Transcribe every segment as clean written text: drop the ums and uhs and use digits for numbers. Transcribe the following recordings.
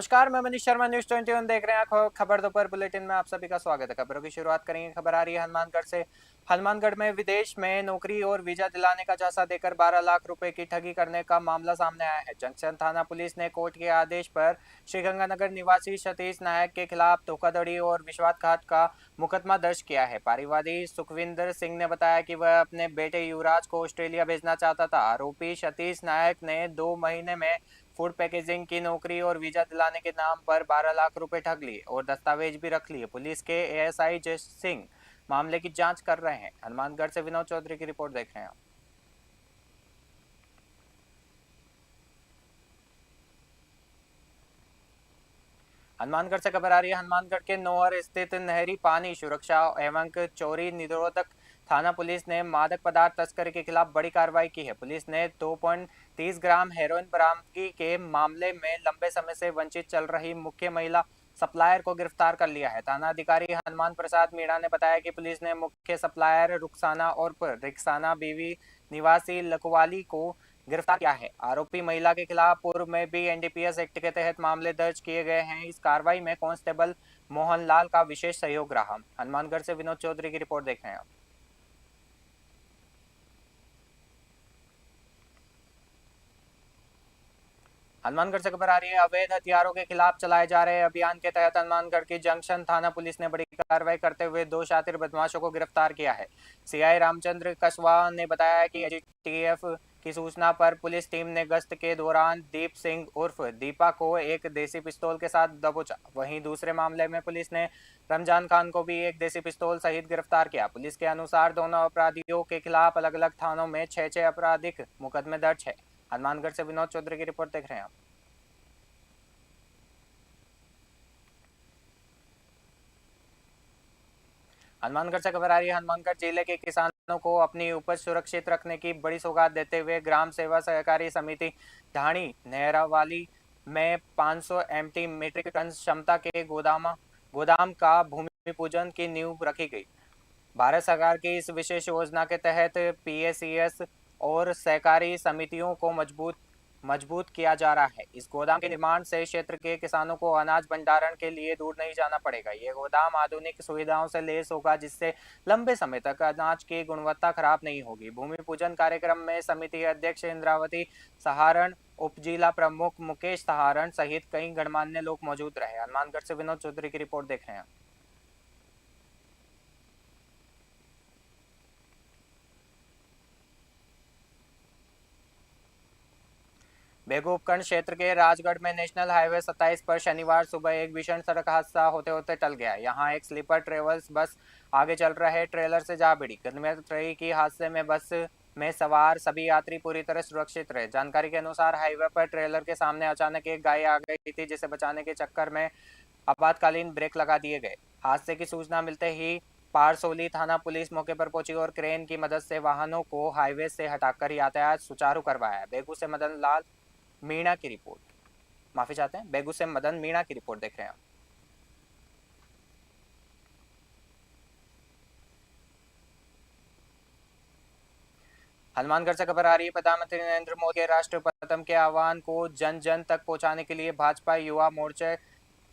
नमस्कार, मैं मनीष शर्मा। न्यूज 21 देख रहे हैं। खबर दोपहर बुलेटिन में आप सभी का स्वागत है। खबरों की शुरुआत करेंगे। खबर आ रही है हनुमानगढ़ से। हनुमानगढ़ में विदेश में नौकरी और वीजा दिलाने का झांसा देकर 12 लाख रुपए की ठगी करने का मामला सामने आया है। जंक्शन थाना पुलिस ने कोर्ट के आदेश पर श्रीगंगानगर निवासी सतीश नायक के खिलाफ धोखाधड़ी और विश्वासघात का मुकदमा दर्ज किया है। परिवादी सुखविंदर सिंह ने बताया कि वह अपने बेटे युवराज को ऑस्ट्रेलिया भेजना चाहता था। आरोपी सतीश नायक ने 2 महीने में फूड पैकेजिंग की नौकरी और वीजा दिलाने के नाम पर 12 लाख रुपए ठग लिए और दस्तावेज भी रख लिए। पुलिस के एएसआई जय सिंह मामले की जांच कर रहे हैं। हनुमानगढ़ से विनोद चौधरी की रिपोर्ट देख रहे हैं। हनुमानगढ़ से खबर आ रही है। हनुमानगढ़ के नौहर स्थित नहरी पानी सुरक्षा एवं चोरी निरोधक थाना पुलिस ने मादक पदार्थ तस्करी के खिलाफ बड़ी कार्रवाई की है। पुलिस ने 2.30 ग्राम हेरोइन बरामदगी के मामले में लंबे समय से वंचित चल रही मुख्य महिला सप्लायर को गिरफ्तार कर लिया है। थाना अधिकारी हनुमान प्रसाद मीणा ने बताया कि पुलिस ने मुख्य सप्लायर रुखसाना और रिक्साना बीवी निवासी लखवाली को गिरफ्तार किया है। आरोपी महिला के खिलाफ पूर्व में भी एनडीपीएस एक्ट के तहत मामले दर्ज किए गए हैं। इस कार्रवाई में कांस्टेबल मोहनलाल का विशेष सहयोग रहा। हनुमानगढ़ से विनोद चौधरी की रिपोर्ट देख रहे हैं। हनुमानगढ़ से खबर आ रही है। अवैध हथियारों के खिलाफ चलाए जा रहे अभियान के तहत हनुमानगढ़ की जंक्शन थाना पुलिस ने बड़ी कार्रवाई करते हुए 2 शातिर बदमाशों को गिरफ्तार किया है। सीआई रामचंद्र कसवा ने बताया कि एजीटीएफ की सूचना पर पुलिस टीम ने गश्त के दौरान दीप सिंह उर्फ दीपा को एक देसी पिस्तौल के साथ दबोचा। वहीं दूसरे मामले में पुलिस ने रमजान खान को भी एक देसी पिस्तौल सहित गिरफ्तार किया। पुलिस के अनुसार दोनों अपराधियों के खिलाफ अलग अलग थानों में 6 आपराधिक मुकदमे दर्ज है। हनुमानगढ़ से विनोद चौधरी की रिपोर्ट देख रहे हैं आप। हनुमानगढ़ से खबर आ रही है। हनुमानगढ़ जिले के किसानों को अपनी उपज सुरक्षित रखने की बड़ी सौगात देते हुए ग्राम सेवा सहकारी समिति ढाणी नेहरावाली में 500 एमटी मीट्रिक टन क्षमता के गोदाम का भूमि पूजन की नींव रखी गई। भारत सरकार की इस विशेष योजना के तहत पीएसीएस और सहकारी समितियों को मजबूत मजबूत किया जा रहा है। इस गोदाम के निर्माण से क्षेत्र के किसानों को अनाज भंडारण के लिए दूर नहीं जाना पड़ेगा। ये गोदाम आधुनिक सुविधाओं से लैस होगा, जिससे लंबे समय तक अनाज की गुणवत्ता खराब नहीं होगी। भूमि पूजन कार्यक्रम में समिति अध्यक्ष इंद्रावती सहारण, उप जिला प्रमुख मुकेश सहारण सहित कई गणमान्य लोग मौजूद रहे। हनुमानगढ़ से विनोद चौधरी की रिपोर्ट देख रहे हैं। बेगू उपखंड क्षेत्र के राजगढ़ में नेशनल हाईवे 27 पर शनिवार सुबह एक भीषण सड़क हादसा होते होते टल गया। यहां एक स्लीपर ट्रेवल्स बस आगे चल रहे ट्रेलर से जा भिड़ी। गनीमत रही कि हादसे में बस में सवार सभी यात्री पूरी तरह सुरक्षित रहे। जानकारी के अनुसार हाईवे पर ट्रेलर के सामने अचानक एक गाय आ गई थी, जिसे बचाने के चक्कर में आपातकालीन ब्रेक लगा दिए गए। हादसे की सूचना मिलते ही पारसोली थाना पुलिस मौके पर पहुंची और क्रेन की मदद से वाहनों को हाईवे से हटाकर यातायात सुचारू करवाया। बेगू से मदन लाल मीणा की रिपोर्ट। माफी चाहते हैं, बेगू से मदन मीणा की रिपोर्ट देख रहे हैं। हनुमानगढ़ से खबर आ रही है। प्रधानमंत्री नरेंद्र मोदी के राष्ट्रपति के आह्वान को जन जन तक पहुंचाने के लिए भाजपा युवा मोर्चा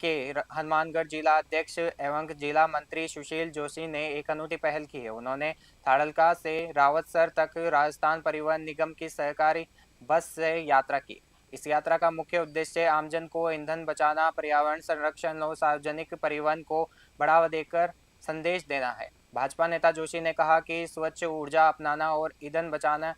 के हनुमानगढ़ जिला अध्यक्ष एवं जिला मंत्री सुशील जोशी ने एक अनूठी पहल की है। उन्होंने थाड़लका से रावतसर तक राजस्थान परिवहन निगम की सहकारी बस से यात्रा की। इस यात्रा का मुख्य उद्देश्य आमजन को ईंधन बचाना, पर्यावरण संरक्षण और सार्वजनिक परिवहन को बढ़ावा देकर संदेश देना है। भाजपा नेता जोशी ने कहा कि स्वच्छ ऊर्जा अपनाना और ईंधन बचाना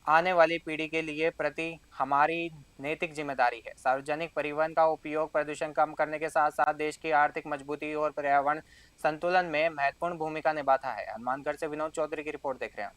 आने वाली पीढ़ी के लिए प्रति हमारी नैतिक जिम्मेदारी है। सार्वजनिक परिवहन का उपयोग प्रदूषण कम करने के साथ साथ देश की आर्थिक मजबूती और पर्यावरण संतुलन में महत्वपूर्ण भूमिका निभाता है। हनुमानगढ़ से विनोद चौधरी की रिपोर्ट देख रहे हैं।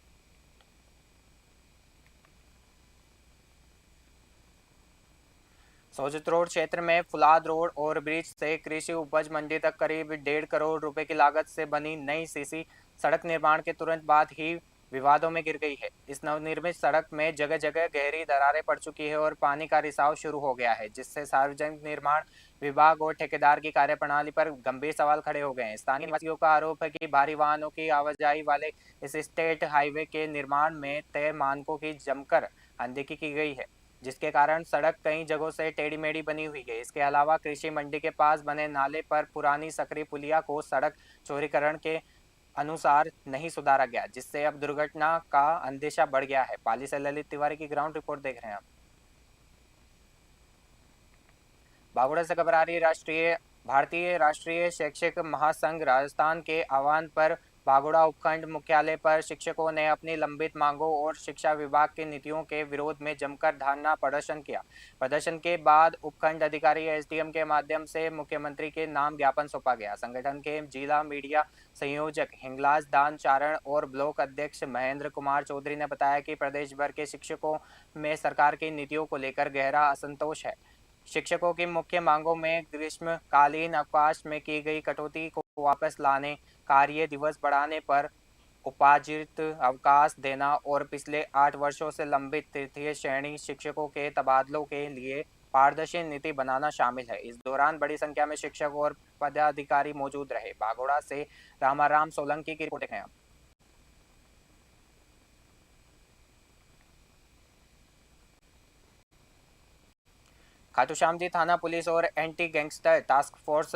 सोजत रोड क्षेत्र में फुलाद रोड और ब्रिज से कृषि उपज मंडी तक करीब 1.5 करोड़ रुपए की लागत से बनी नई सीसी सड़क निर्माण के तुरंत बाद ही विवादों में गिर गई है। इस नवनिर्मित सड़क में जगह जगह गहरी दरारें पड़ चुकी है और पानी का रिसाव शुरू हो गया है, जिससे सार्वजनिक निर्माण विभाग और ठेकेदार की कार्यप्रणाली पर गंभीर सवाल खड़े हो गए हैं। स्थानीय निवासियों का आरोप है कि भारी वाहनों की आवाजाही वाले इस स्टेट हाईवे के निर्माण में तय मानकों की जमकर अनदेखी की गई है। जिसके कारण सड़क कई जगहों से टेढ़ी मेढ़ी बनी हुई है। इसके अलावा कृषि मंडी के पास बने नाले पर पुरानी सकरी पुलिया को सड़क चौड़ीकरण के अनुसार नहीं सुधारा गया, जिससे अब दुर्घटना का अंदेशा बढ़ गया है। पाली से ललित तिवारी की ग्राउंड रिपोर्ट देख रहे हैं आप। बागोड़ा से खबर आ रही है। भारतीय राष्ट्रीय शैक्षिक महासंघ राजस्थान के आह्वान पर बागोड़ा उपखंड मुख्यालय पर शिक्षकों ने अपनी लंबित मांगों और शिक्षा विभाग की नीतियों के विरोध में जमकर धरना प्रदर्शन किया। प्रदर्शन के बाद उपखंड अधिकारी एसडीएम के माध्यम से मुख्यमंत्री के नाम ज्ञापन सौंपा गया। संगठन के जिला मीडिया संयोजक हिंगलाज दान चारण और ब्लॉक अध्यक्ष महेंद्र कुमार चौधरी ने बताया कि प्रदेश भर के शिक्षकों में सरकार की नीतियों को लेकर गहरा असंतोष है। शिक्षकों की मुख्य मांगों में ग्रीष्मकालीन अवकाश में की गई कटौती को वापस लाने, कार्य दिवस बढ़ाने पर उपार्जित अवकाश देना और पिछले 8 वर्षों से लंबित तृतीय श्रेणी शिक्षकों के तबादलों के लिए पारदर्शी नीति बनाना शामिल है। इस दौरान बड़ी संख्या में शिक्षक और पदाधिकारी मौजूद रहे। बागोड़ा से रामाराम सोलंकी की रिपोर्ट है। खाटू श्याम जी थाना पुलिस और एंटी गैंगस्टर टास्क फोर्स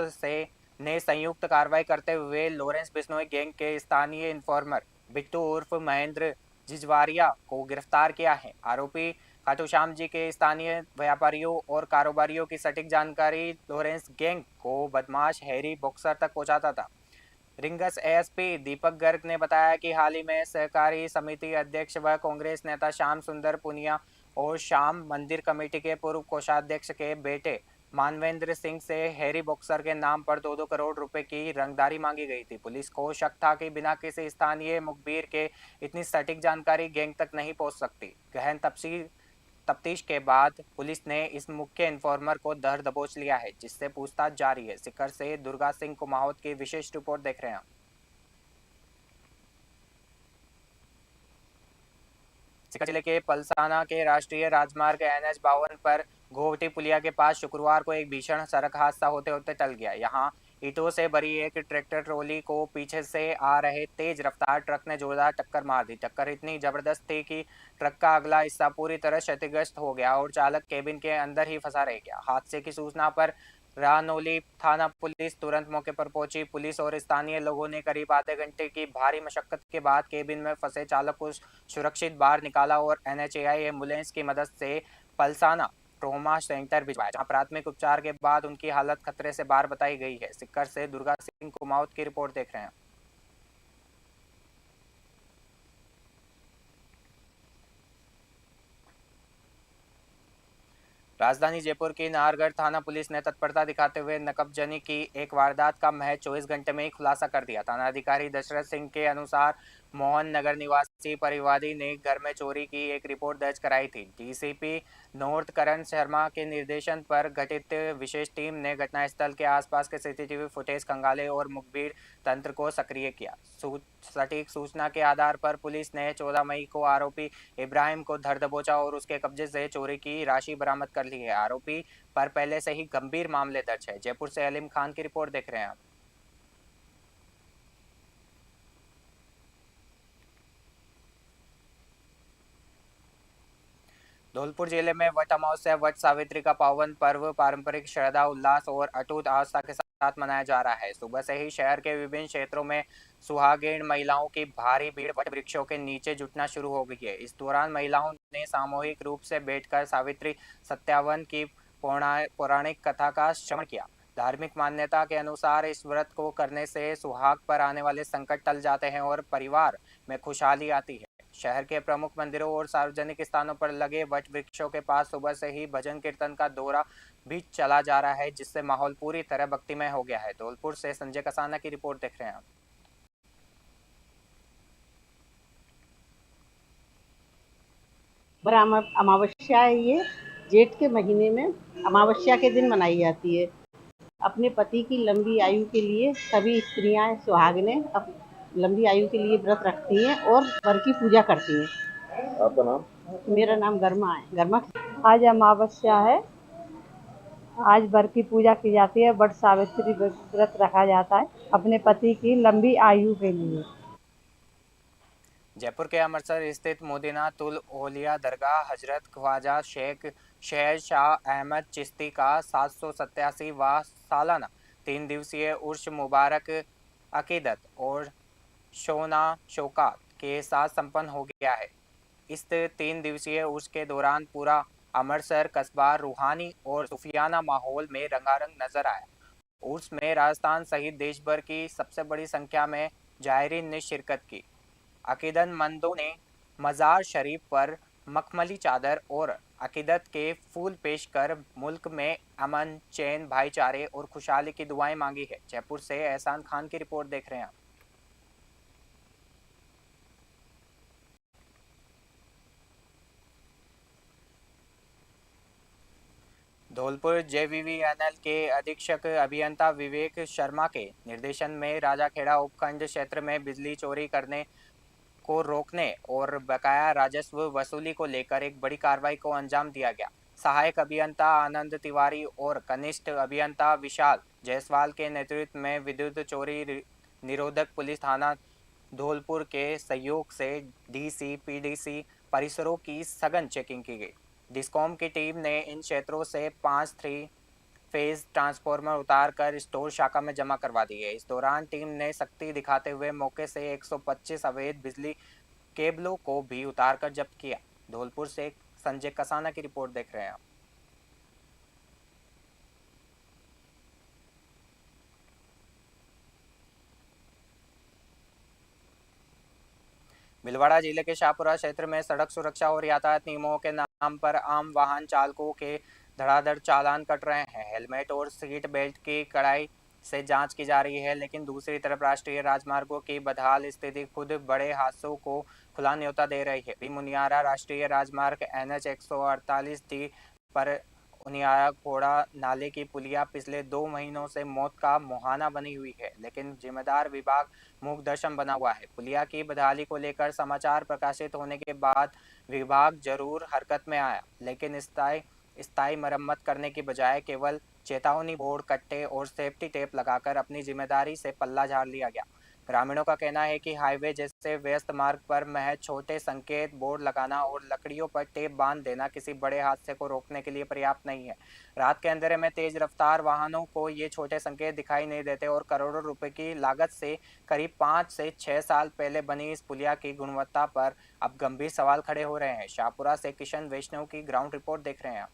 ने संयुक्त कार्रवाई करते हुए लॉरेंस बिश्नोई गैंग के स्थानीय इन्फॉर्मर बिट्टू उर्फ महेंद्र जिजवारिया को गिरफ्तार किया है। आरोपी खाटू श्याम जी के स्थानीय व्यापारियों और कारोबारियों की सटीक जानकारी लॉरेंस गैंग को बदमाश हैरी बॉक्सर तक पहुंचाता था। रिंगस एएसपी दीपक गर्ग ने बताया कि हाल ही में सहकारी समिति अध्यक्ष व कांग्रेस नेता श्याम सुंदर पुनिया और श्याम मंदिर कमेटी के पूर्व कोषाध्यक्ष के बेटे मानवेंद्र सिंह से हैरी बॉक्सर के नाम पर 2-2 करोड़ रुपए की रंगदारी मांगी गई थी। पुलिस को शक था कि बिना किसी स्थानीय मुखबिर के इतनी सटीक जानकारी गैंग तक नहीं पहुंच सकती। गहन तफ्तीश के बाद पुलिस ने इस मुख्य इन्फॉर्मर को धर दबोच लिया है, जिससे पूछताछ जारी है। सिकर से दुर्गा सिंह कुमावत की विशेष रिपोर्ट देख रहे हैं। सिकर जिले के पलसाना के राष्ट्रीय राजमार्ग NH-52 पर घोवटी पुलिया के पास शुक्रवार को एक भीषण सड़क हादसा होते होते टल गया। यहां ईंटों से भरी एक ट्रैक्टर ट्रॉली को पीछे से आ रहे तेज रफ्तार ट्रक ने जोरदार टक्कर मार दी। टक्कर इतनी जबरदस्त थी कि ट्रक का अगला हिस्सा पूरी तरह क्षतिग्रस्त हो गया और चालक केबिन के अंदर ही फंसा रह गया। हादसे की सूचना पर रानोली थाना पुलिस तुरंत मौके पर पहुंची। पुलिस और स्थानीय लोगों ने करीब आधे घंटे की भारी मशक्कत के बाद केबिन में फंसे चालक को सुरक्षित बाहर निकाला और NHAI एम्बुलेंस की मदद से पलसाना ट्रॉमा सेंटर भिजवाया, जहां प्राथमिक उपचार के बाद उनकी हालत खतरे से बाहर बताई गई है। सिक्कर से दुर्गा सिंह कुमावत की रिपोर्ट देख रहे हैं। राजधानी जयपुर की नाहरगढ़ थाना पुलिस ने तत्परता दिखाते हुए नकबजनी की एक वारदात का महज 24 घंटे में ही खुलासा कर दिया। थाना अधिकारी दशरथ सिंह के अनुसार मोहन नगर निवासी परिवादी ने घर में चोरी की एक रिपोर्ट दर्ज कराई थी। डीसीपी नॉर्थ करण शर्मा के निर्देशन पर गठित विशेष टीम ने घटनास्थल के आसपास के सीसीटीवी फुटेज खंगाले और मुखबिर तंत्र को सक्रिय किया। सटीक सूचना के आधार पर पुलिस ने 14 मई को आरोपी इब्राहिम को धर दबोचा और उसके कब्जे से चोरी की राशि बरामद कर ली है। आरोपी पर पहले से ही गंभीर मामले दर्ज है। जयपुर से अलीम खान की रिपोर्ट देख रहे हैं आप। धौलपुर जिले में वट अमावस्या वट सावित्री का पावन पर्व पारंपरिक श्रद्धा उल्लास और अटूट आस्था के साथ मनाया जा रहा है। सुबह से ही शहर के विभिन्न क्षेत्रों में सुहागिन महिलाओं की भारी भीड़ वट वृक्षों के नीचे जुटना शुरू हो गई है। इस दौरान महिलाओं ने सामूहिक रूप से बैठकर सावित्री सत्यावन की पौराणिक कथा का श्रवण किया। धार्मिक मान्यता के अनुसार इस व्रत को करने से सुहाग पर आने वाले संकट टल जाते हैं और परिवार में खुशहाली आती है। शहर के प्रमुख मंदिरों और सार्वजनिक स्थानों पर लगे वट वृक्षों के पास सुबह से ही भजन कीर्तन का दौरा भी चला जा रहा है, जिससे माहौल पूरी तरह भक्तिमय हो गया है। धौलपुर से संजय कसाना की रिपोर्ट देख रहे हैं आप। अमावस्या है, ये जेठ के महीने में अमावस्या के दिन मनाई जाती है। अपने पति की लंबी आयु के लिए सभी स्त्रियां सुहागिनें लंबी आयु के लिए व्रत रखती हैं और वर की पूजा करती हैं। आपका नाम? मेरा नाम गर्मा है। गर्मा। आज अमावस्या है, आज वर की पूजा की जाती है। वट सावित्री व्रत रखा जाता है अपने पति की लंबी आयु के लिए। जयपुर के अमृतसर स्थित मोदिना तुल ओलिया दरगाह हजरत ख्वाजा शेख शहर शाह अहमद चिश्ती का 787वां सालाना 3 दिवसीय उर्स मुबारक अकीदत और शोना शौकात के साथ संपन्न हो गया है। इस 3 दिवसीय उर्स के दौरान पूरा अमृतसर कस्बा रूहानी और सूफियाना माहौल में रंगारंग नजर आया। उर्स में राजस्थान सहित देश भर की सबसे बड़ी संख्या में जायरीन ने शिरकत की। अकीदतमंदों ने मज़ार शरीफ पर मखमली चादर और अकीदत के फूल पेश कर मुल्क में अमन, चैन, भाईचारे और खुशहाली की दुआएं मांगी है। जयपुर से एहसान खान की रिपोर्ट देख रहे हैं आप। धौलपुर जेवीवीएनएल के अधीक्षक अभियंता विवेक शर्मा के निर्देशन में राजाखेड़ा उपखंड क्षेत्र में बिजली चोरी करने को रोकने और बकाया राजस्व वसूली को लेकर एक बड़ी कार्रवाई को अंजाम दिया गया। सहायक अभियंता आनंद तिवारी और कनिष्ठ अभियंता विशाल जायसवाल के नेतृत्व में विद्युत चोरी निरोधक पुलिस थाना धौलपुर के सहयोग से डीसी पीडीसी परिसरों की सघन चेकिंग की गई। डिस्कॉम की टीम ने इन क्षेत्रों से 5 3 फेज ट्रांसफार्मर उतार कर स्टोर शाखा में जमा करवा दी है। इस दौरान टीम ने सख्ती दिखाते हुए मौके से 125 अवैध बिजली केबलों को भी उतार कर जब्त किया। धौलपुर से संजय कसाना की रिपोर्ट देख रहे हैं आप। भीलवाड़ा जिले के शाहपुरा क्षेत्र में सड़क सुरक्षा और यातायात नियमों के नाम पर आम वाहन चालकों के धड़ाधड़ चालान कट रहे हैं। हेलमेट और सीट बेल्ट की कड़ाई से जांच की जा रही है, लेकिन दूसरी तरफ राष्ट्रीय राजमार्गों की बदहाल स्थिति खुद बड़े हादसों को खुला न्योता दे रही है। मुनियारा राष्ट्रीय राजमार्ग NH 148D पर उनियारा घोड़ा नाले की पुलिया पिछले 2 महीनों से मौत का मुहाना बनी हुई है, लेकिन जिम्मेदार विभाग मूक दर्शन बना हुआ है। पुलिया की बदहाली को लेकर समाचार प्रकाशित होने के बाद विभाग जरूर हरकत में आया, लेकिन स्थायी मरम्मत करने की बजाय केवल चेतावनी बोर्ड, कट्टे और सेफ्टी टेप लगाकर अपनी जिम्मेदारी से पल्ला झाड़ लिया गया। ग्रामीणों का कहना है कि हाईवे जैसे व्यस्त मार्ग पर महज छोटे संकेत बोर्ड लगाना और लकड़ियों पर टेप बांध देना किसी बड़े हादसे को रोकने के लिए पर्याप्त नहीं है। रात के अंधेरे में तेज रफ्तार वाहनों को ये छोटे संकेत दिखाई नहीं देते और करोड़ों रुपए की लागत से करीब 5 से 6 साल पहले बनी इस पुलिया की गुणवत्ता पर अब गंभीर सवाल खड़े हो रहे हैं। शाहपुरा से किशन वैष्णव की ग्राउंड रिपोर्ट देख रहे हैं आप।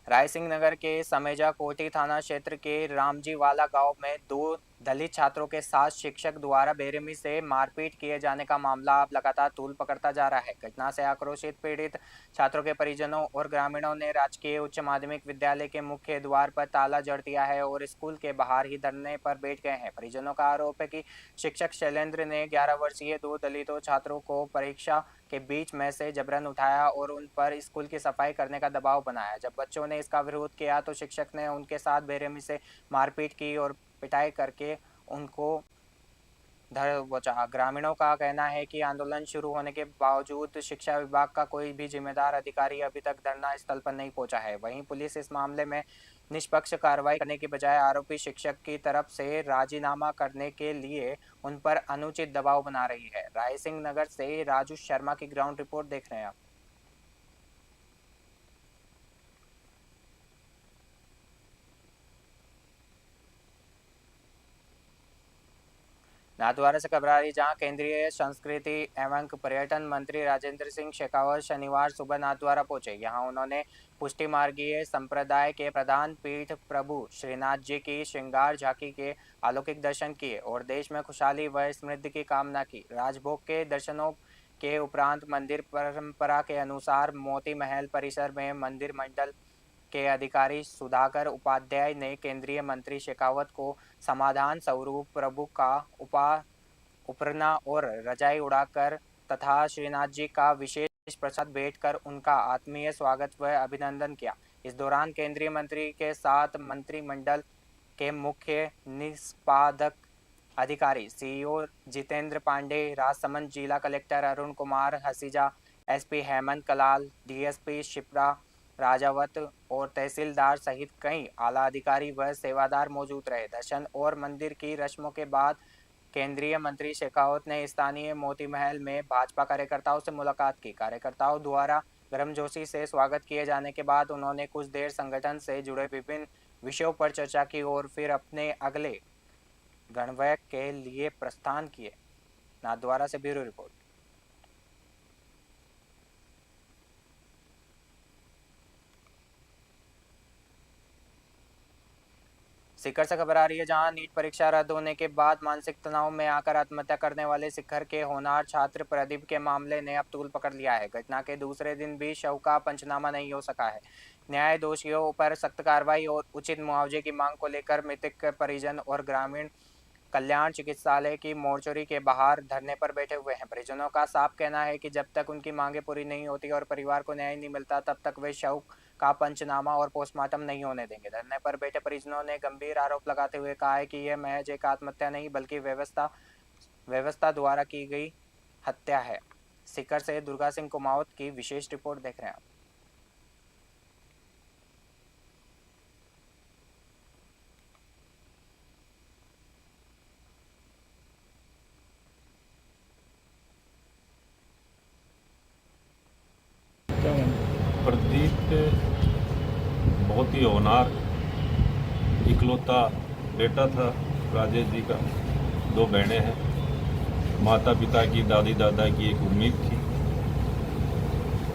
रायसिंह नगर के समेजा कोटी थाना क्षेत्र के रामजी वाला गांव में 2 दलित छात्रों के साथ शिक्षक द्वारा बेरहमी से मारपीट किए जाने का मामला अब लगातार तूल पकड़ता जा रहा है। घटना से आक्रोशित पीड़ित छात्रों के परिजनों और ग्रामीणों ने राजकीय उच्च माध्यमिक विद्यालय के मुख्य द्वार पर ताला जड़ दिया है और स्कूल के बाहर ही धरने पर बैठ गए हैं। परिजनों का आरोप है कि शिक्षक शैलेंद्र ने 11 वर्षीय 2 दलितों छात्रों को परीक्षा के बीच में से जबरन उठाया और उन पर स्कूल की सफाई करने का दबाव बनाया। जब बच्चों ने इसका विरोध किया तो शिक्षक ने उनके साथ बेरहमी से मारपीट की और पिटाई करके उनको धर बचा। ग्रामीणों का कहना है कि आंदोलन शुरू होने के बावजूद शिक्षा विभाग का कोई भी जिम्मेदार अधिकारी अभी तक धरना स्थल पर नहीं पहुंचा है। वहीं पुलिस इस मामले में निष्पक्ष कार्रवाई करने के बजाय आरोपी शिक्षक की तरफ से राजीनामा करने के लिए उन पर अनुचित दबाव बना रही है। रायसिंह नगर से राजू शर्मा की ग्राउंड रिपोर्ट देख रहे हैं आप। नाथद्वारा से खबर आ रही, जहां केंद्रीय संस्कृति एवं पर्यटन मंत्री राजेंद्र सिंह शेखावत शनिवार सुबह नाथद्वारा पहुंचे। यहां उन्होंने पुष्टि मार्गीय संप्रदाय के प्रधान पीठ प्रभु श्रीनाथ जी की श्रृंगार झांकी के अलौकिक दर्शन किए और देश में खुशहाली व समृद्धि की कामना की। राजभोग के दर्शनों के उपरांत मंदिर परंपरा के अनुसार मोती महल परिसर में मंदिर मंडल के अधिकारी सुधाकर उपाध्याय ने केंद्रीय मंत्री शेखावत को समाधान स्वरूप प्रभु का उपरना और रजाई उड़ाकर तथा श्रीनाथ जी का विशेष प्रसाद भेंट कर उनका आत्मीय स्वागत व अभिनंदन किया। इस दौरान केंद्रीय मंत्री के साथ मंत्रिमंडल के मुख्य निष्पादक अधिकारी सीईओ जितेंद्र पांडे, राजसमंद जिला collector Arun Kumar Haseja, SP Hemant Kalal, DSP Shipra, Rajawat और तहसीलदार सहित कई आला अधिकारी व सेवादार मौजूद रहे। दर्शन और मंदिर की रस्मों के बाद केंद्रीय मंत्री शेखावत ने स्थानीय मोती महल में भाजपा कार्यकर्ताओं से मुलाकात की। कार्यकर्ताओं द्वारा गर्मजोशी से स्वागत किए जाने के बाद उन्होंने कुछ देर संगठन से जुड़े विभिन्न विषयों पर चर्चा की और फिर अपने अगले गणव्य के लिए प्रस्थान किए। नाथद्वारा से ब्यूरो रिपोर्ट। सीकर से खबर आ रही है, जहां नीट परीक्षा रद्द होने के बाद मानसिक तनाव में आकर आत्महत्या करने वाले सीकर के होनहार छात्र प्रदीप के मामले ने अब तूल पकड़ लिया है। घटना के दूसरे दिन भी शव का पंचनामा नहीं हो सका है। न्याय दोषियों पर सख्त कार्रवाई और उचित मुआवजे की मांग को लेकर मृतक परिजन और ग्रामीण कल्याण चिकित्सालय की मोर्चरी के बाहर धरने पर बैठे हुए हैं। परिजनों का साफ कहना है कि जब तक उनकी मांगें पूरी नहीं होती और परिवार को न्याय नहीं मिलता तब तक वे शव का पंचनामा और पोस्टमार्टम नहीं होने देंगे। धरने पर बैठे परिजनों ने गंभीर आरोप लगाते हुए कहा है कि यह महज एक आत्महत्या नहीं बल्कि व्यवस्था द्वारा की गई हत्या है। सीकर से दुर्गा सिंह कुमावत की विशेष रिपोर्ट देख रहे हैं आप। प्रदीप बहुत ही होनहार इकलौता बेटा था राजेश जी का। 2 बहनें हैं। माता पिता की, दादी दादा की एक उम्मीद थी।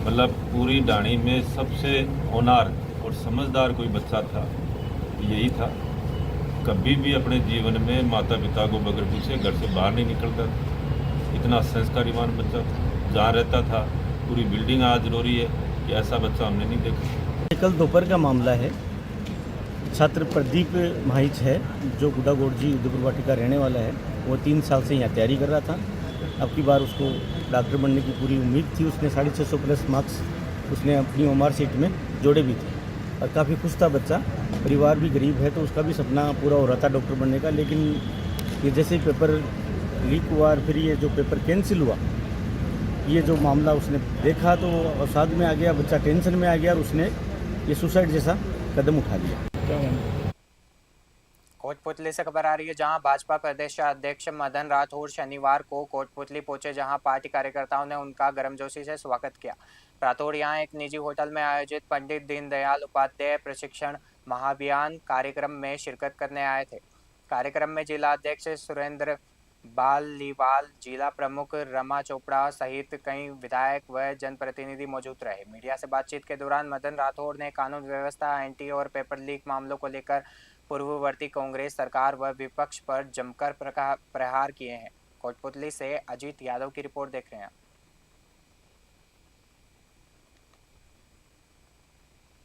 मतलब पूरी डाणी में सबसे होनहार और समझदार कोई बच्चा था यही था। कभी भी अपने जीवन में माता पिता को बगैर पूछे घर से बाहर नहीं निकलता था। इतना संस्कारीवान बच्चा था। जहाँ रहता था पूरी बिल्डिंग आज रो रही है कि ऐसा बच्चा हमने नहीं देखा। कल दोपहर का मामला है। छात्र प्रदीप माहिच है जो गुडागोड़जी उदयपुर वाटी का रहने वाला है। वो 3 साल से यहाँ तैयारी कर रहा था। अब की बार उसको डॉक्टर बनने की पूरी उम्मीद थी। उसने 650 प्लस मार्क्स उसने अपनी ओमार सीट में जोड़े भी थे और काफ़ी खुश था बच्चा। परिवार भी गरीब है तो उसका भी सपना पूरा हो रहा था डॉक्टर बनने का। लेकिन ये जैसे ही पेपर लीक हुआ और फिर ये जो पेपर कैंसिल हुआ, ये जो मामला उसने देखा तो अवसाद में आ गया, बच्चा टेंशन में आ गया और उसने ये सुसाइड जैसा कदम उठा लिया। कोटपुतली से खबर आ रही है, जहां भाजपा प्रदेश अध्यक्ष मदन राठौर शनिवार को कोटपुतली पहुंचे, जहां पार्टी कार्यकर्ताओं ने उनका गर्मजोशी से स्वागत किया। राठौर यहां एक निजी होटल में आयोजित पंडित दीनदयाल उपाध्याय प्रशिक्षण महाभियान कार्यक्रम में शिरकत करने आए थे। कार्यक्रम में जिला अध्यक्ष सुरेंद्र बालीवाल, जिला प्रमुख रमा चोपड़ा सहित कई विधायक व जनप्रतिनिधि मौजूद रहे। मीडिया से बातचीत के दौरान मदन राठौर ने कानून व्यवस्था, एंटी और पेपर लीक मामलों को लेकर पूर्ववर्ती कांग्रेस सरकार व विपक्ष पर जमकर प्रहार किए हैं। कोटपुतली से अजीत यादव की रिपोर्ट देख रहे हैं।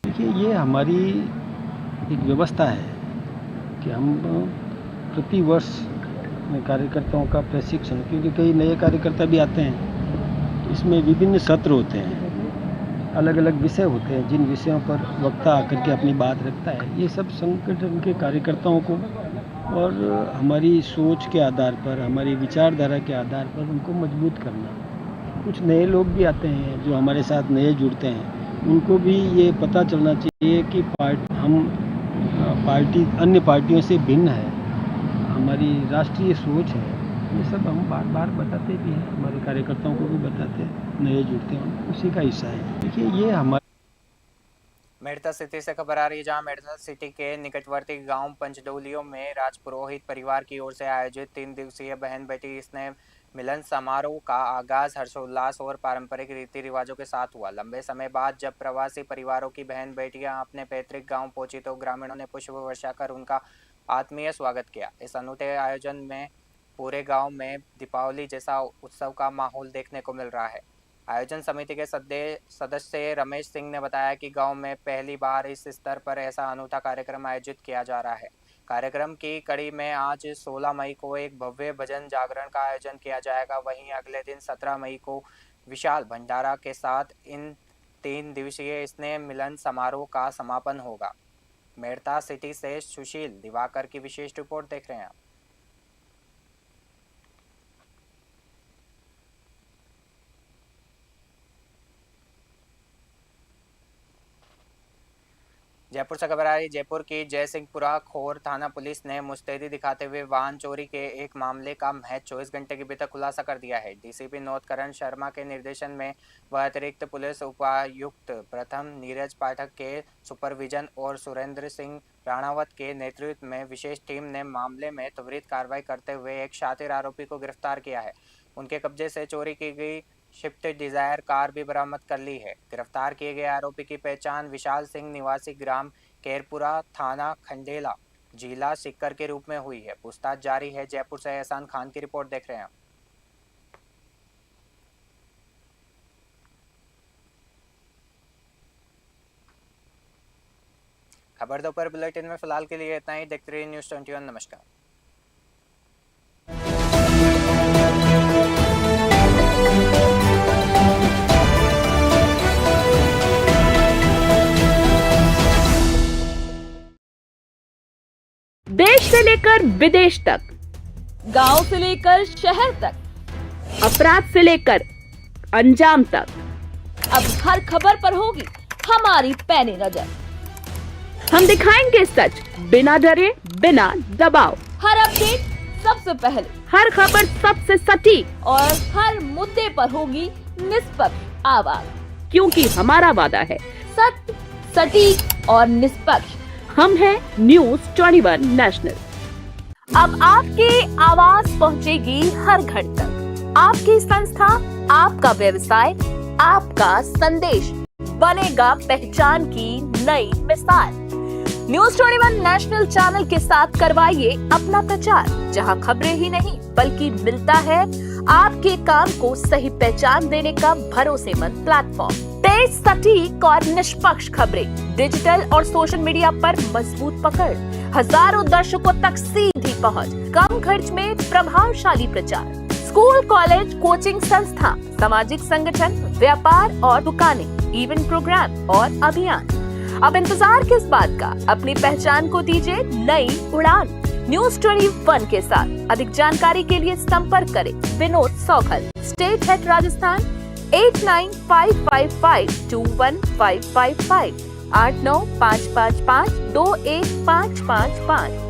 देखिए, ये हमारी एक व्यवस्था है कि हम प्रति वर्ष कार्यकर्ताओं का प्रशिक्षण, क्योंकि कई नए कार्यकर्ता भी आते हैं, तो इसमें विभिन्न सत्र होते हैं, अलग अलग विषय होते हैं जिन विषयों पर वक्ता आकर के अपनी बात रखता है। ये सब संगठन के कार्यकर्ताओं को और हमारी सोच के आधार पर, हमारी विचारधारा के आधार पर उनको मजबूत करना। कुछ नए लोग भी आते हैं जो हमारे साथ नए जुड़ते हैं, उनको भी ये पता चलना चाहिए कि हम पार्टी अन्य पार्टियों से भिन्न है, हमारी राष्ट्रीय सोच है। ये सब हम बार बार बताते भी हैं, हमारे कार्यकर्ताओं को भी बताते हैं, नए जुड़ते हैं, उसी का हिस्सा है। देखिए, ये हमारे मेड़ता सिटी से खबर आ रही है, जहां मेड़ता सिटी के निकटवर्ती गांव पंचडोलियों में राजपुरोहित परिवार की ओर से आयोजित 3 दिवसीय बहन बेटी स्नेह मिलन समारोह का आगाज हर्षोल्लास और पारंपरिक रीति रिवाजों के साथ हुआ। लंबे समय बाद जब प्रवासी परिवारों की बहन बेटियां अपने पैतृक गांव पहुंची तो ग्रामीणों ने पुष्प वर्षा कर उनका आत्मीय स्वागत किया। इस अनूठे आयोजन में पूरे गांव में दीपावली जैसा उत्सव का माहौल देखने को मिल रहा है। आयोजन समिति के सदस्य रमेश सिंह ने बताया कि गांव में पहली बार इस स्तर पर ऐसा अनूठा कार्यक्रम आयोजित किया जा रहा है। कार्यक्रम की कड़ी में आज 16 मई को एक भव्य भजन जागरण का आयोजन किया जाएगा। वहीं अगले दिन 17 मई को विशाल भंडारा के साथ इन 3 दिवसीय स्नेह मिलन समारोह का समापन होगा। मेड़ता सिटी से सुशील दिवाकर की विशेष रिपोर्ट देख रहे हैं आप। जयपुर से खबर आ रही जयपुर की जयसिंहपुरा खोर थाना पुलिस ने मुस्तैदी दिखाते हुए वाहन चोरी के एक मामले का महज 24 घंटे के भीतर खुलासा कर दिया है। डीसीपी नौतकरण शर्मा के निर्देशन में व अतिरिक्त पुलिस उपायुक्त प्रथम नीरज पाठक के सुपरविजन और सुरेंद्र सिंह राणावत के नेतृत्व में विशेष टीम ने मामले में त्वरित कार्रवाई करते हुए एक शातिर आरोपी को गिरफ्तार किया है। उनके कब्जे से चोरी की गई शिफ्ट डिजायर कार भी बरामद कर ली है। गिरफ्तार किए गए आरोपी की पहचान विशाल सिंह निवासी ग्राम केरपुरा थाना खंडेला जिला सीकर के रूप में हुई है। पूछताछ जारी है। जयपुर से एहसान खान की रिपोर्ट देख रहे हैं। खबर दोपहर बुलेटिन में फिलहाल के लिए इतना ही। देखते रहिए न्यूज़ 21। नमस्कार। देश से लेकर विदेश तक, गांव से लेकर शहर तक, अपराध से लेकर अंजाम तक, अब हर खबर पर होगी हमारी पैनी नजर। हम दिखाएंगे सच बिना डरे, बिना दबाव। हर अपडेट सबसे पहले, हर खबर सबसे सटीक और हर मुद्दे पर होगी निष्पक्ष आवाज, क्योंकि हमारा वादा है सत्य, सटीक और निष्पक्ष। हम हैं न्यूज़ 21 नेशनल। अब आपकी आवाज पहुंचेगी हर घर तक। आपकी संस्था, आपका व्यवसाय, आपका संदेश बनेगा पहचान की नई मिसाल। न्यूज़ 21 नेशनल चैनल के साथ करवाइए अपना प्रचार, जहां खबरें ही नहीं बल्कि मिलता है आपके काम को सही पहचान देने का भरोसेमंद प्लेटफॉर्म। तेज, सटीक और निष्पक्ष खबरें, डिजिटल और सोशल मीडिया पर मजबूत पकड़, हजारों दर्शकों तक सीधी पहुंच, कम खर्च में प्रभावशाली प्रचार। स्कूल, कॉलेज, कोचिंग संस्था, सामाजिक संगठन, व्यापार और दुकानें, इवेंट प्रोग्राम और अभियान। अब इंतजार किस बात का? अपनी पहचान को दीजिए नई उड़ान। न्यूज़ 21 के साथ अधिक जानकारी के लिए संपर्क करें विनोद सौखल, स्टेट हेड राजस्थान 8955521555 8955521555।